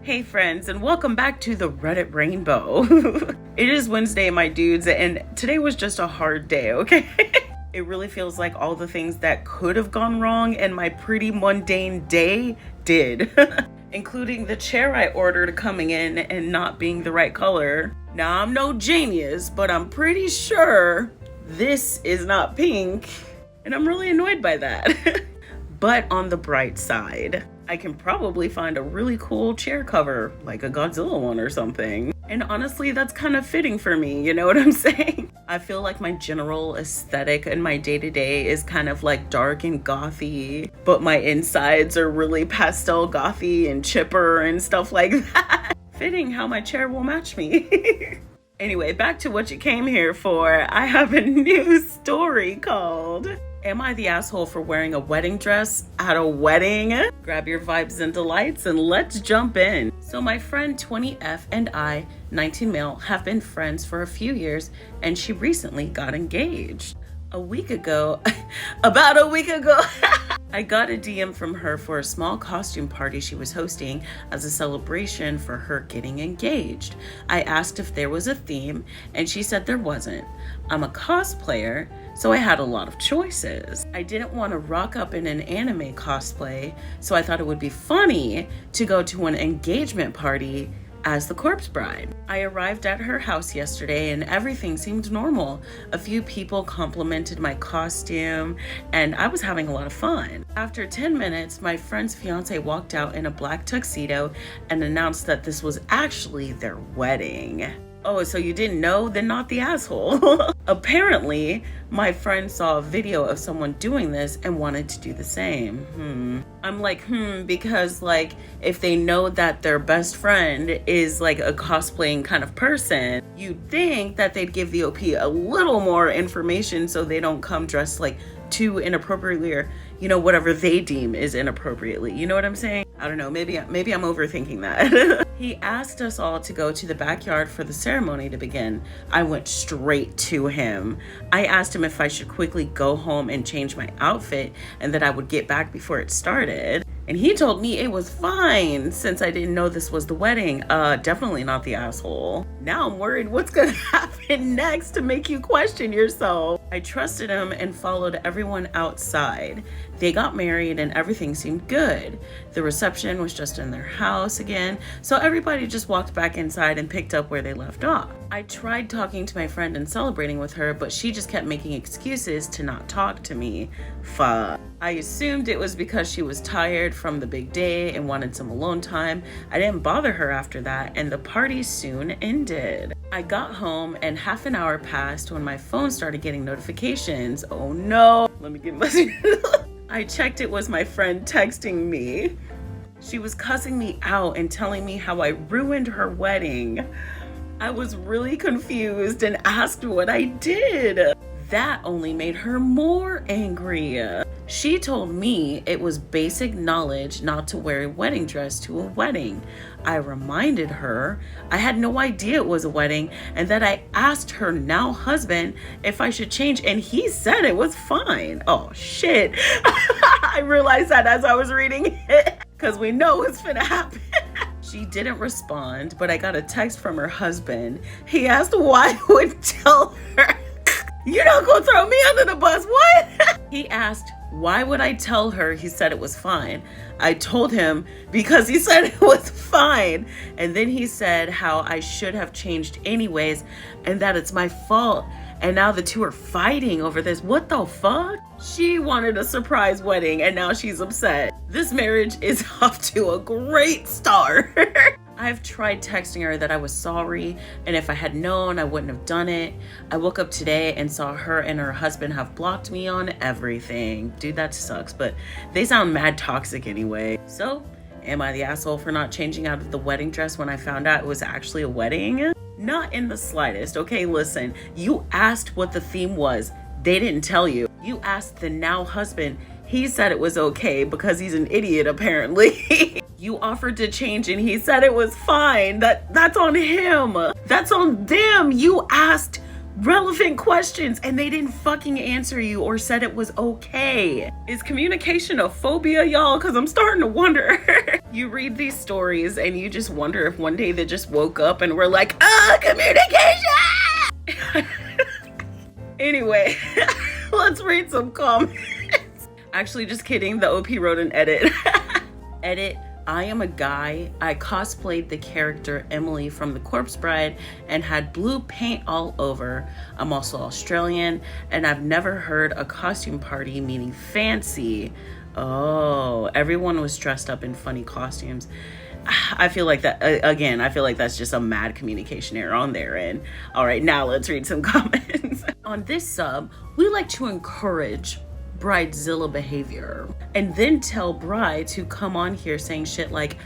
Hey friends, and welcome back to the Reddit Rainbow. It is Wednesday, my dudes, and today was just a hard day, okay? It really feels like all the things that could have gone wrong in my pretty mundane day did. Including the chair I ordered coming in and not being the right color. Now, I'm no genius, but I'm pretty sure this is not pink, and I'm really annoyed by that. But on the bright side, I can probably find a really cool chair cover, like a Godzilla one or something. And honestly, that's kind of fitting for me, you know what I'm saying? I feel like my general aesthetic in my day-to-day is kind of like dark and gothy, but my insides are really pastel gothy and chipper and stuff like that. Fitting how my chair will match me. Anyway, back to what you came here for. I have a new story called Am I the Asshole for Wearing a Wedding Dress at a Wedding? Grab your vibes and delights and let's jump in. So my friend 20F and I, 19 male, have been friends for a few years and she recently got engaged. About a week ago, I got a DM from her for a small costume party she was hosting as a celebration for her getting engaged. I asked if there was a theme and she said there wasn't. I'm a cosplayer, so I had a lot of choices. I didn't want to rock up in an anime cosplay, so I thought it would be funny to go to an engagement party as the corpse bride. I arrived at her house yesterday and everything seemed normal. A few people complimented my costume and I was having a lot of fun. After 10 minutes, my friend's fiance walked out in a black tuxedo and announced that this was actually their wedding. Oh, so you didn't know? Then not the asshole. Apparently, my friend saw a video of someone doing this and wanted to do the same. I'm like, because like, if they know that their best friend is like a cosplaying kind of person, you'd think that they'd give the OP a little more information so they don't come dressed like too inappropriately or, you know, whatever they deem is inappropriately. You know what I'm saying? I don't know, maybe I'm overthinking that. He asked us all to go to the backyard for the ceremony to begin. I went straight to him. I asked him if I should quickly go home and change my outfit and that I would get back before it started. And he told me it was fine since I didn't know this was the wedding. Definitely not the asshole. Now I'm worried what's gonna happen next to make you question yourself. I trusted him and followed everyone outside. They got married and everything seemed good. The reception was just in their house again, so everybody just walked back inside and picked up where they left off. I tried talking to my friend and celebrating with her, but she just kept making excuses to not talk to me. Fuck. I assumed it was because she was tired from the big day and wanted some alone time. I didn't bother her after that, and the party soon ended. I got home and half an hour passed when my phone started getting notifications. Oh no. Let me get my... I checked, it was my friend texting me. She was cussing me out and telling me how I ruined her wedding. I was really confused and asked what I did. That only made her more angry. She told me it was basic knowledge not to wear a wedding dress to a wedding. I reminded her I had no idea it was a wedding and that I asked her now husband if I should change and he said it was fine. Oh shit. I realized that as I was reading it because we know what's finna happen. She didn't respond, but I got a text from her husband. He asked why I would tell her. You're not gonna throw me under the bus, what? He asked, why would I tell her he said it was fine? I told him because he said it was fine. And then he said how I should have changed anyways and that it's my fault. And now the two are fighting over this. What the fuck? She wanted a surprise wedding and now she's upset. This marriage is off to a great start. I've tried texting her that I was sorry and if I had known I wouldn't have done it. I woke up today and saw her and her husband have blocked me on everything. Dude, that sucks, but they sound mad toxic anyway. So, am I the asshole for not changing out of the wedding dress when I found out it was actually a wedding? Not in the slightest. Okay, listen, you asked what the theme was. They didn't tell you. You asked the now husband. He said it was okay because he's an idiot apparently. You offered to change and he said it was fine. That's on him. That's on them. You asked relevant questions and they didn't fucking answer you or said it was okay. Is communication a phobia, y'all? Because I'm starting to wonder. You read these stories and you just wonder if one day they just woke up and were like, communication! Anyway, let's read some comments. Actually, just kidding. The OP wrote an edit. Edit. I am a guy. I cosplayed the character Emily from The Corpse Bride and had blue paint all over. I'm also Australian and I've never heard a costume party meaning fancy. Oh, everyone was dressed up in funny costumes. I feel like that, again, I feel like that's just a mad communication error on their end. All right, now let's read some comments. On this sub, we like to encourage bridezilla behavior and then tell brides who come on here saying shit like,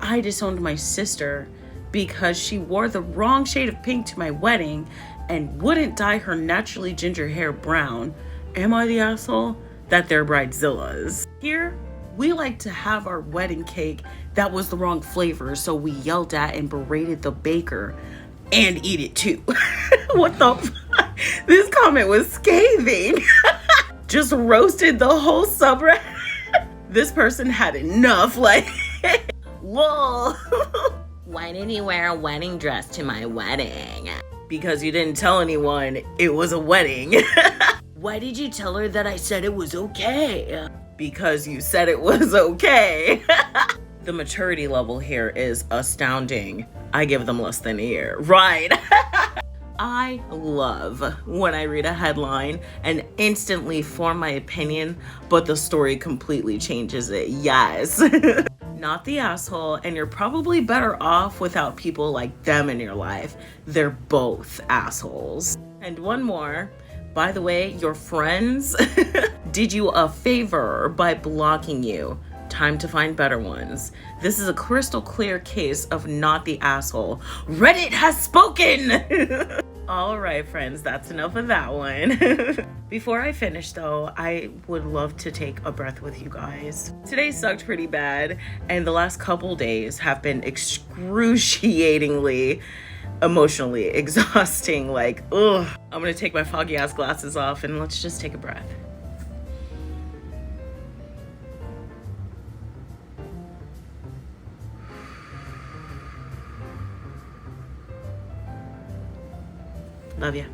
I disowned my sister because she wore the wrong shade of pink to my wedding and wouldn't dye her naturally ginger hair brown. Am I the asshole? That they're bridezillas. Here, we like to have our wedding cake that was the wrong flavor, so we yelled at and berated the baker and eat it too. What the fuck? This comment was scathing. Just roasted the whole subreddit. This person had enough, like, lol. Why did you wear a wedding dress to my wedding? Because you didn't tell anyone it was a wedding. Why did you tell her that I said it was okay? Because you said it was okay. The maturity level here is astounding. I give them less than a year. Right. I love when I read a headline and instantly form my opinion, but the story completely changes it. Yes. Not the asshole, and you're probably better off without people like them in your life. They're both assholes. And one more. By the way, your friends did you a favor by blocking you. Time to find better ones. This is a crystal clear case of not the asshole. Reddit has spoken! All right, friends, that's enough of that one. Before I finish, though, I would love to take a breath with you guys. Today sucked pretty bad, and the last couple days have been excruciatingly emotionally exhausting. Like, ugh. I'm gonna take my foggy ass glasses off and let's just take a breath. Love ya.